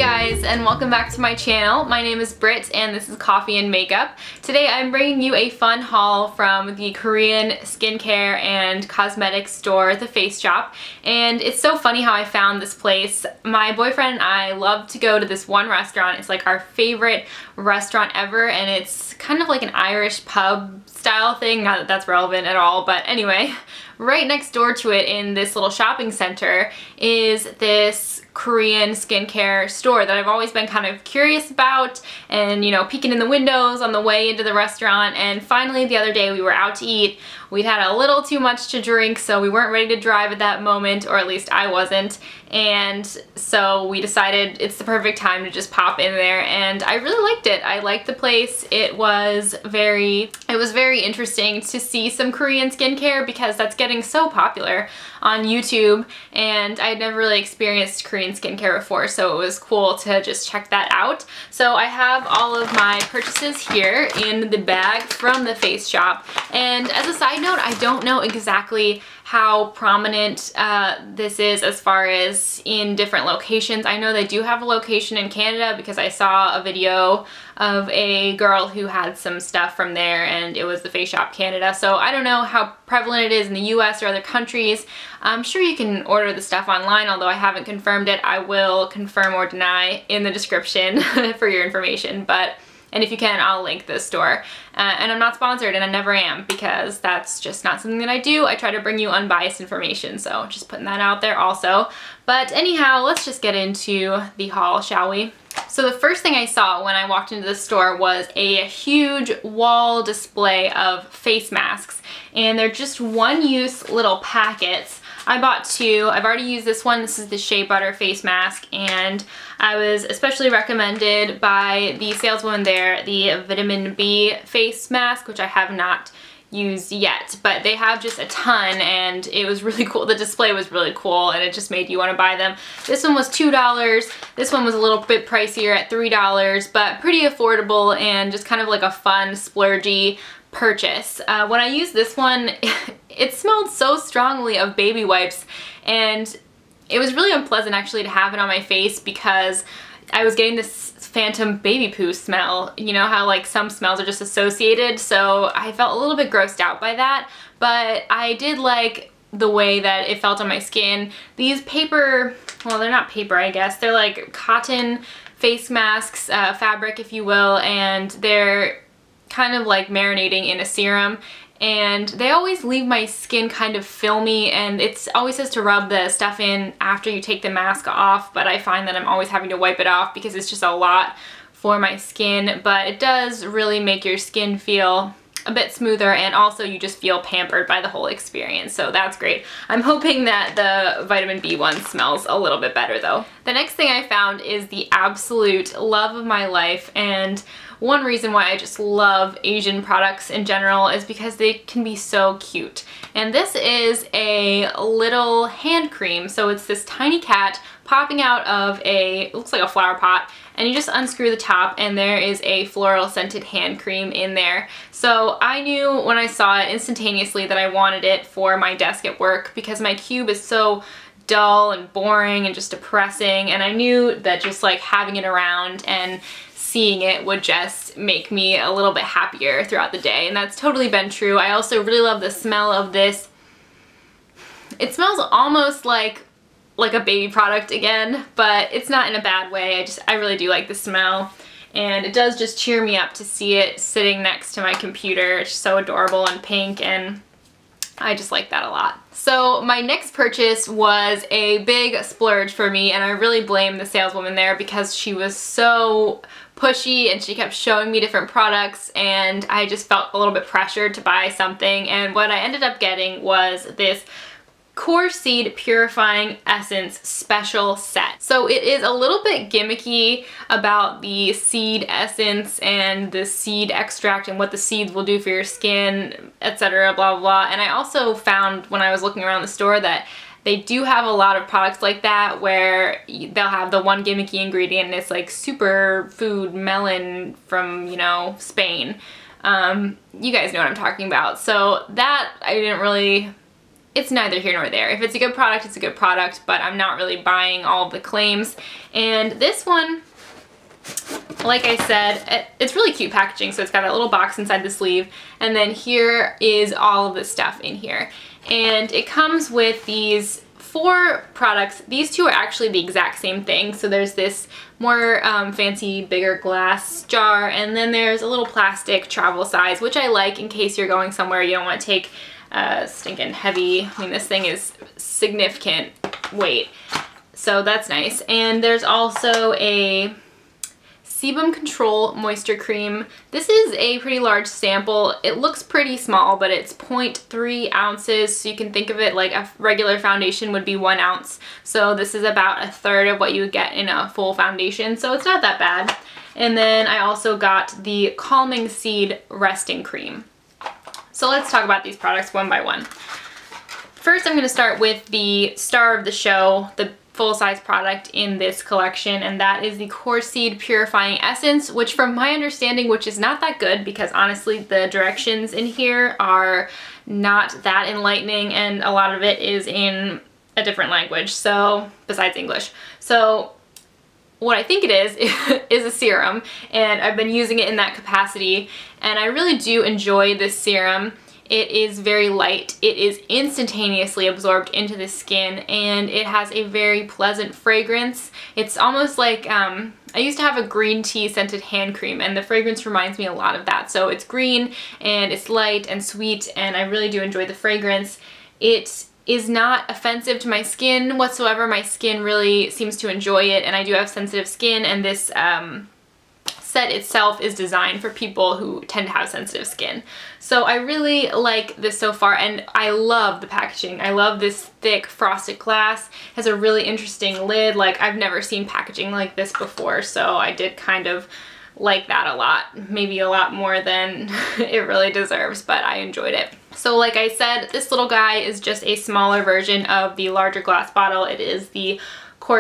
guys, and welcome back to my channel. My name is Britt and this is Coffee and Makeup. Today I'm bringing you a fun haul from the Korean skincare and cosmetics store, The Face Shop. And it's so funny how I found this place. My boyfriend and I love to go to this one restaurant. It's like our favorite restaurant ever, and it's kind of like an Irish pub style thing. Not that that's relevant at all, but anyway. Right next door to it in this little shopping center is this Korean skincare store that I've always been kind of curious about and, you know, peeking in the windows on the way into the restaurant. And finally the other day we were out to eat. We'd had a little too much to drink, so we weren't ready to drive at that moment, or at least I wasn't. And so we decided it's the perfect time to just pop in there, and I really liked it. I liked the place. It was very interesting to see some Korean skincare because that's getting so popular on YouTube, and I'd never really experienced Korean skincare before, so it was cool to just check that out. So I have all of my purchases here in the bag from The Face Shop, and as a side note, I don't know exactly how prominent this is as far as in different locations. I know they do have a location in Canada because I saw a video of a girl who had some stuff from there and it was The Face Shop Canada. So I don't know how prevalent it is in the US or other countries. I'm sure you can order the stuff online, although I haven't confirmed it. I will confirm or deny in the description for your information, and if you can, I'll link this store. And I'm not sponsored, and I never am, because that's just not something that I do. I try to bring you unbiased information, so just putting that out there also. But anyhow, let's just get into the haul, shall we? So the first thing I saw when I walked into the store was a huge wall display of face masks, and they're just one-use little packets. I bought two. I've already used this one. This is the Shea Butter face mask, and I was especially recommended by the saleswoman there the vitamin B face mask, which I have not used yet, but they have just a ton, and it was really cool. The display was really cool, and it just made you want to buy them. This one was $2. This one was a little bit pricier at $3, but pretty affordable and just kind of like a fun splurgy purchase. When I used this one, it smelled so strongly of baby wipes, and it was really unpleasant actually to have it on my face because I was getting this phantom baby poo smell. You know how like some smells are just associated, so I felt a little bit grossed out by that, but I did like the way that it felt on my skin. These paper, well, they're not paper, I guess, they're like cotton face masks, fabric if you will, and they're kind of like marinating in a serum, and they always leave my skin kind of filmy, and it always says to rub the stuff in after you take the mask off, but I find that I'm always having to wipe it off because it's just a lot for my skin. But it does really make your skin feel a bit smoother, and also you just feel pampered by the whole experience, so that's great. I'm hoping that the vitamin B one smells a little bit better though. The next thing I found is the absolute love of my life, and one reason why I just love Asian products in general is because they can be so cute. And this is a little hand cream. So it's this tiny cat popping out of it looks like a flower pot, and you just unscrew the top and there is a floral scented hand cream in there. So I knew when I saw it instantaneously that I wanted it for my desk at work because my cube is so dull and boring and just depressing, and I knew that just like having it around and seeing it would just make me a little bit happier throughout the day, and that's totally been true. I also really love the smell of this. It smells almost like a baby product again, but it's not in a bad way. I really do like the smell, and it does just cheer me up to see it sitting next to my computer. It's so adorable and pink, and I just like that a lot. So my next purchase was a big splurge for me, and I really blame the saleswoman there because she was so pushy and she kept showing me different products, and I just felt a little bit pressured to buy something. And what I ended up getting was this Core Seed Purifying Essence Special Set. So it is a little bit gimmicky about the seed essence and the seed extract and what the seeds will do for your skin, etc., blah, blah, blah. And I also found when I was looking around the store that they do have a lot of products like that where they'll have the one gimmicky ingredient and it's like superfood melon from, you know, Spain. You guys know what I'm talking about. So that I didn't really it's neither here nor there. If it's a good product, it's a good product, but I'm not really buying all of the claims. And this one, like I said, it's really cute packaging. So it's got that little box inside the sleeve, and then here is all of the stuff in here. And it comes with these 4 products. These 2 are actually the exact same thing. So there's this more fancy, bigger glass jar, and then there's a little plastic travel size, which I like in case you're going somewhere you don't want to take stinking heavy. I mean, this thing is significant weight, so that's nice. And there's also a Sebum Control Moisture Cream. This is a pretty large sample. It looks pretty small, but it's 0.3 ounces, so you can think of it like a regular foundation would be 1 ounce. So this is about 1/3 of what you would get in a full foundation, so it's not that bad. And then I also got the Calming Seed Resting Cream. So let's talk about these products one by one. First, I'm going to start with the star of the show, the full-size product in this collection, and that is the Seed Purifying Essence, which from my understanding, which is not that good because honestly the directions in here are not that enlightening, and a lot of it is in a different language, so besides English. So what I think it is a serum, and I've been using it in that capacity, and I really do enjoy this serum. It is very light, it is instantaneously absorbed into the skin, and it has a very pleasant fragrance. It's almost like, I used to have a green tea scented hand cream, and the fragrance reminds me a lot of that. So it's green, and it's light and sweet, and I really do enjoy the fragrance. It is not offensive to my skin whatsoever. My skin really seems to enjoy it, and I do have sensitive skin, and this set itself is designed for people who tend to have sensitive skin. So I really like this so far, and I love the packaging. I love this thick frosted glass. It has a really interesting lid. Like, I've never seen packaging like this before, so I did kind of like that a lot. Maybe a lot more than it really deserves, but I enjoyed it. So like I said, this little guy is just a smaller version of the larger glass bottle. It is the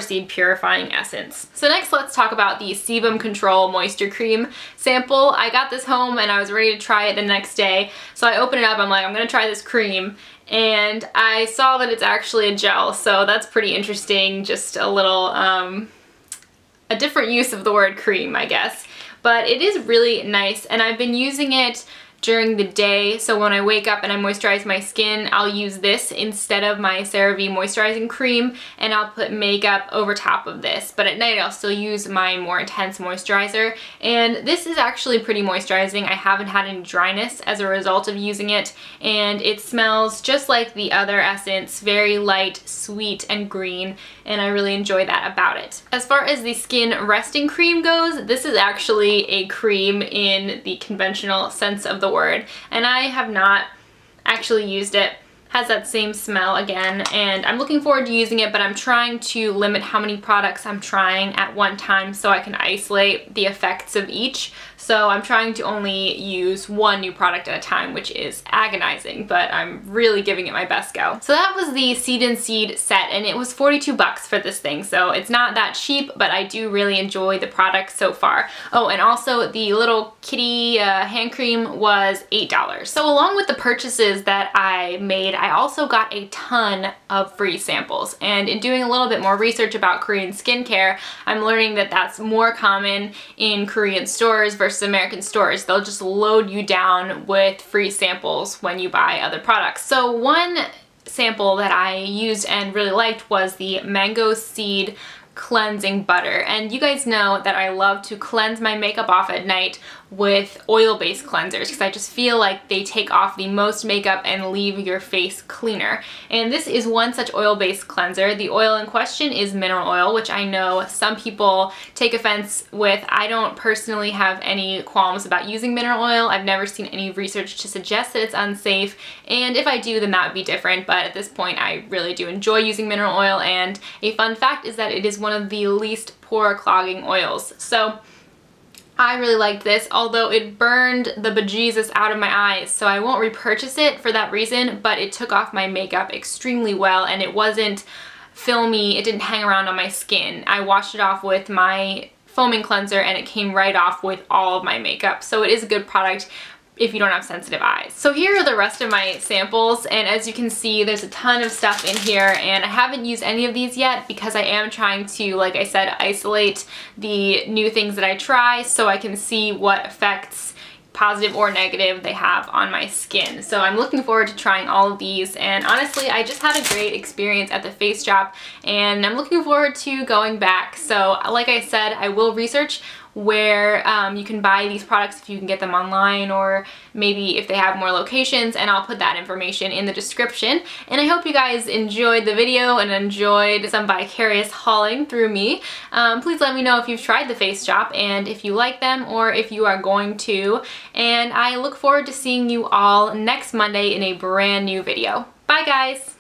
Seed Purifying Essence. So next, let's talk about the Sebum Control Moisture Cream sample. I got this home and I was ready to try it the next day. So I opened it up, I'm like, I'm gonna try this cream. And I saw that it's actually a gel, so that's pretty interesting. Just a little, a different use of the word cream, I guess. But it is really nice, and I've been using it during the day. So when I wake up and I moisturize my skin, I'll use this instead of my CeraVe moisturizing cream, and I'll put makeup over top of this. But at night I'll still use my more intense moisturizer, and this is actually pretty moisturizing. I haven't had any dryness as a result of using it, and it smells just like the other essence, very light, sweet, and green, and I really enjoy that about it. As far as the skin resting cream goes, this is actually a cream in the conventional sense of the word, and I have not actually used it. Has that same smell again, and I'm looking forward to using it, but I'm trying to limit how many products I'm trying at one time so I can isolate the effects of each. So I'm trying to only use one new product at a time, which is agonizing, but I'm really giving it my best go. So that was the Seed and Seed set, and it was 42 bucks for this thing, so it's not that cheap, but I do really enjoy the product so far. Oh, and also the little kitty hand cream was $8. So along with the purchases that I made, I also got a ton of free samples, and in doing a little bit more research about Korean skincare, I'm learning that that's more common in Korean stores versus American stores. They'll just load you down with free samples when you buy other products. So one sample that I used and really liked was the Mango Seed Cleansing Butter, and you guys know that I love to cleanse my makeup off at night with oil-based cleansers because I just feel like they take off the most makeup and leave your face cleaner. And this is one such oil-based cleanser. The oil in question is mineral oil, which I know some people take offense with. I don't personally have any qualms about using mineral oil. I've never seen any research to suggest that it's unsafe, and if I do, then that would be different, but at this point I really do enjoy using mineral oil. And a fun fact is that it is one of the least pore clogging oils. So I really liked this, although it burned the bejesus out of my eyes, so I won't repurchase it for that reason, but it took off my makeup extremely well, and it wasn't filmy, it didn't hang around on my skin. I washed it off with my foaming cleanser and it came right off with all of my makeup, so it is a good product. if you don't have sensitive eyes. So here are the rest of my samples, and as you can see, there's a ton of stuff in here, and I haven't used any of these yet because I am trying to, like I said, isolate the new things that I try so I can see what effects, positive or negative, they have on my skin. So I'm looking forward to trying all of these, and honestly I just had a great experience at the face shop and I'm looking forward to going back. So like I said, I will research where you can buy these products, if you can get them online, or maybe if they have more locations, and I'll put that information in the description. And I hope you guys enjoyed the video and enjoyed some vicarious hauling through me. Please let me know if you've tried the face shop and if you like them or if you are going to. And I look forward to seeing you all next Monday in a brand new video. Bye guys!